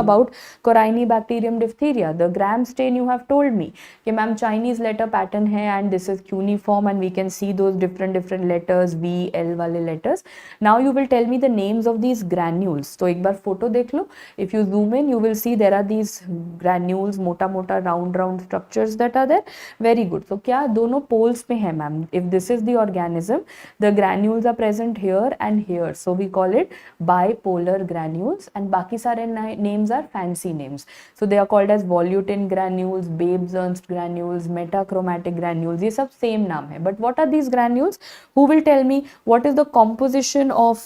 about Corynebacterium diphtheria. The gram stain you have told me कि ma'am Chinese letter pattern है and this is cuneiform and we can see those different letters V L वाले letters. Now you will tell me the names of these granules. तो एक बार photo देख लो. If you zoom in, you will see there are these granules, मोटा मोटा round structures that are there. Very good. So क्या दोनों poles पे है ma'am? If this is the organism, the granules are present here and here. So we call it bipolar granules and बाकी सारे names are fancy names. So they are called as Volutin granules, Babes-Ernst granules, metachromatic granules. ये सब same नाम है. But what are these granules? Who will tell me what is the composition of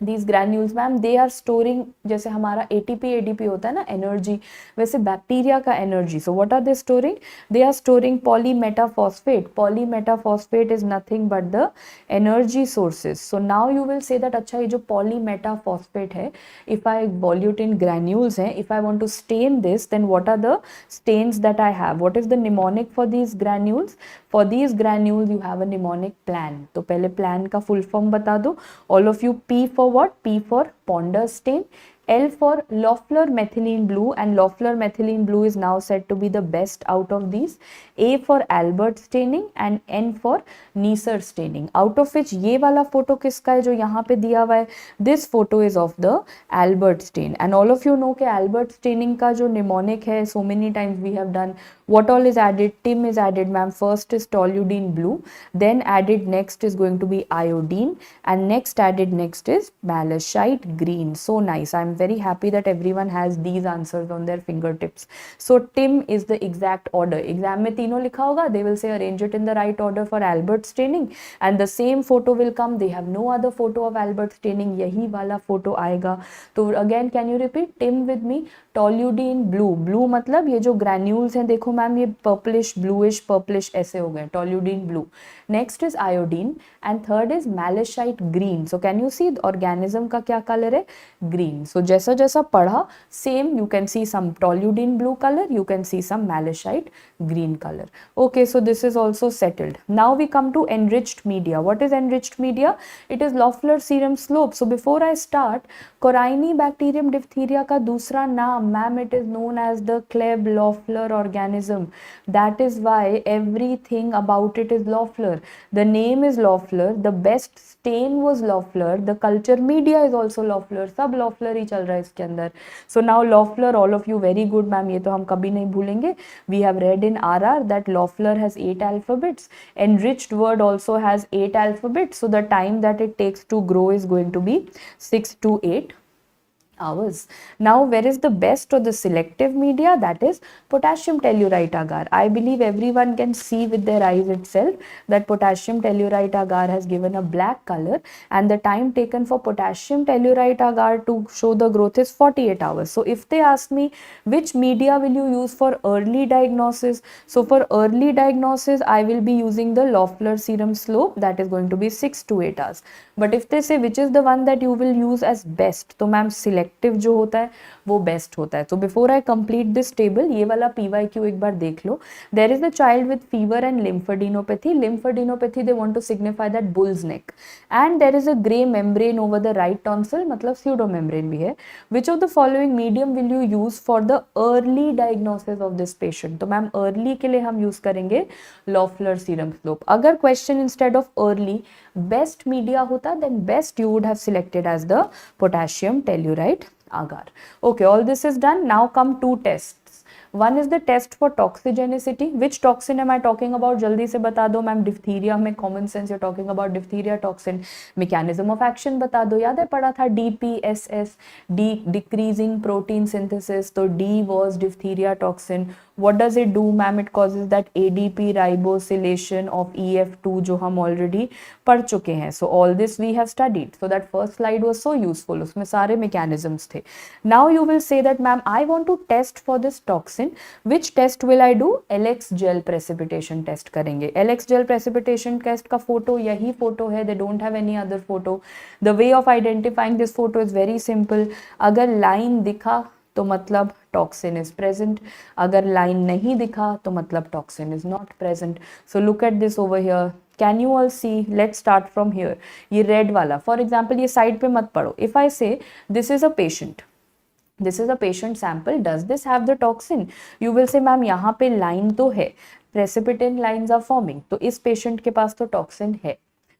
these granules? Ma'am they are storing, जैसे हमारा ATP ADP होता है ना energy, वैसे बैक्टीरिया का energy. So what are they storing? They are storing polymetaphosphate. Polymetaphosphate is nothing but the energy sources. So now you will say that अच्छा ये जो polymetaphosphate है, if I Volutin granules हैं, if I want to stain this, then what are the stains that I have? What is the mnemonic for these granules? For these granules you have a mnemonic plan. तो पहले plan का full form बता दो. All of you, P for what? P for ponder stain. L for Loeffler methylene blue, and Loeffler methylene blue is now said to be the best out of these. A for Albert staining and N for Neisser staining. Out of which ये वाला photo किसका है जो यहाँ पे दिया हुआ है? This photo is of the Albert stain. And all of you know कि Albert staining का जो mnemonic है, so many times we have done. What all is added? Tim is added, ma'am. First is toluidine blue, then added next is going to be iodine, and next added next is malachite green. So nice. I'm very happy that everyone has these answers on their fingertips. So Tim is the exact order. Exam में तीनों लिखा होगा. They will say arrange it in the right order for Albert staining, and the same photo will come. They have no other photo of Albert staining. यही वाला photo आएगा. तो again can you repeat Tim with me? Toluidine blue. Blue मतलब ये जो granules हैं देखो ma'am ये पर्पलिश ब्लूइश पर्पलिश ऐसे हो गए. Toluidine blue. Next is iodine and third is malachite green. So can you see organism का क्या color है? Green. So जैसा जैसा पढ़ा same you can see some toluidine blue color, you can see some malachite green color. Okay, so this is also settled. Now we come to enriched media. What is enriched media? It is Loeffler serum slope. So before I start, Corynebacterium diphtheria का दूसरा नाम ma'am, it is known as the Kleb-Loeffler organism. That is why everything about it is Loeffler. The name is Loeffler. The best stain was Loeffler. The culture media is also Loeffler. सब Loeffler ही चल रहा है इसके अंदर. So now Loeffler, all of you very good ma'am. ये तो हम कभी नहीं भूलेंगे. We have read in RR that Loeffler has 8 alphabets. Enriched word also has 8 alphabets. So the time that it takes to grow is going to be 6 to 8 hours. Now where is the best or the selective media? That is potassium tellurite agar. I believe everyone can see with their eyes itself that potassium tellurite agar has given a black color, and the time taken for potassium tellurite agar to show the growth is 48 hours. So if they ask me which media will you use for early diagnosis, so for early diagnosis I will be using the Loeffler serum slope, that is going to be 6 to 8 hours. But if they say which is the one that you will use as best, तो ma'am selective जो होता है वो best होता है. तो before I complete this table, ये वाला PYQ एक बार देख लो. There is the child with fever and lymphadenopathy. Lymphadenopathy they want to signify that bull's neck, and there is a grey membrane over the right tonsil, मतलब pseudo membrane भी है. Which of the following medium will you use for the early diagnosis of this patient? तो ma'am early के लिए हम use करेंगे Loeffler serum slope. अगर question instead of early best media होता, then best you would have selected as the potassium tellurite agar. Okay, all this is done. Now come two tests. One is the test for toxigenicity. Which toxin am I talking about? जल्दी से बता दो ma'am. Diphtheria में common sense you're talking about diphtheria toxin. Mechanism of action बता दो. याद है पढ़ा था DPSS, decreasing protein synthesis. तो D was diphtheria toxin. What does it do ma'am? It causes that ADP ribosylation of EF2 जो हम already पढ़ चुके हैं. So all this we have studied. So that first slide was so useful. उसमें सारे mechanisms थे. Now you will say that ma'am I want to test for this toxin. Which test will I do? LX gel precipitation test करेंगे. LX gel precipitation test का photo यही photo है. They don't have any other photo. The way of identifying this photo is very simple. अगर line दिखा तो मतलब toxin is present. अगर line नहीं दिखा तो मतलब toxin is not present. So look at this over here. Can you all see? Let's start from here. ये red वाला. For example ये side पे मत पढ़ो. If I say this is a patient. This is a patient sample. Does this have the toxin? You will say, ma'am यहाँ पे line तो है, precipitin lines are forming, तो इस patient के पास तो toxin है.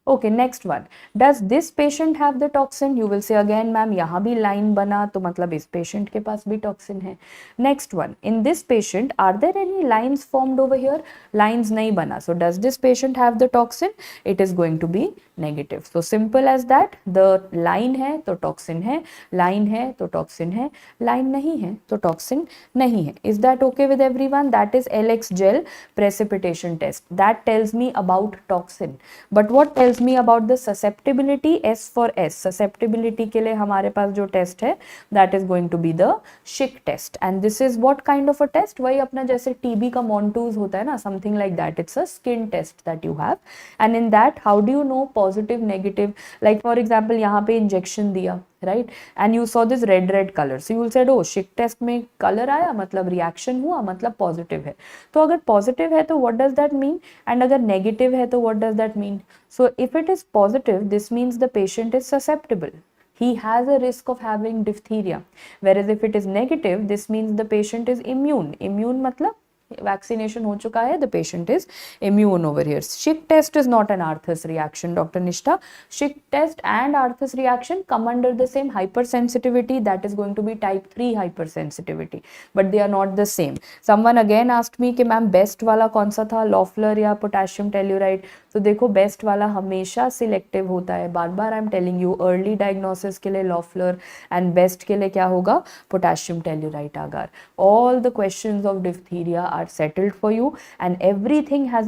Okay, next one. Does this patient have the toxin? You will say again, ma'am यहाँ भी line बना, तो मतलब इस patient के पास भी toxin है. Next one. In this patient, are there any lines formed over here? Lines नहीं बना. So does this patient have the toxin? It is going to be negative. So simple as that. The line है तो toxin है, line है तो toxin है, line नहीं है तो toxin नहीं है. Is that okay with everyone? That is LX gel precipitation test. That tells me about toxin. But what tells me about the susceptibility? S for S. Susceptibility के लिए हमारे पास जो test है, that is going to be the Schick test. And this is what kind of a test? वही अपना जैसे TB का Montus होता है ना, something like that. It's a skin test that you have. And in that, how do you know positive, negative? Like for example, यहाँ पे injection दिया, right? And you saw this red color. So you will say, oh, Schick test में color आया, मतलब reaction हुआ, मतलब positive है. तो अगर positive है तो what does that mean? And अगर negative है तो what does that mean? So if it is positive, this means the patient is susceptible. He has a risk of having diphtheria. Whereas if it is negative, this means the patient is immune. Immune मतलब vaccination हो चुका है, the patient is immune over here. Schick test is not an Arthus reaction, Dr. Nishta. Schick test and Arthus reaction come under the same hypersensitivity, that is going to be type 3 hypersensitivity, but they are not the same. Someone again asked me कि ma'am best वाला कौन सा था, Loeffler या potassium telluride. तो देखो best वाला हमेशा सिलेक्टिव होता है, बार बार I am telling you. Early diagnosis के लिए लॉफलर एंड बेस्ट के लिए क्या होगा, potassium tellurite agar. All the questions of diphtheria are settled for you, and everything has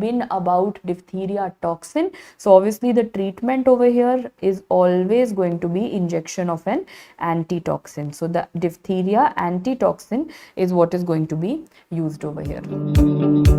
been about diphtheria toxin. So obviously the treatment over here is always going to be injection of an antitoxin. So the diphtheria antitoxin is what is going to be used over here.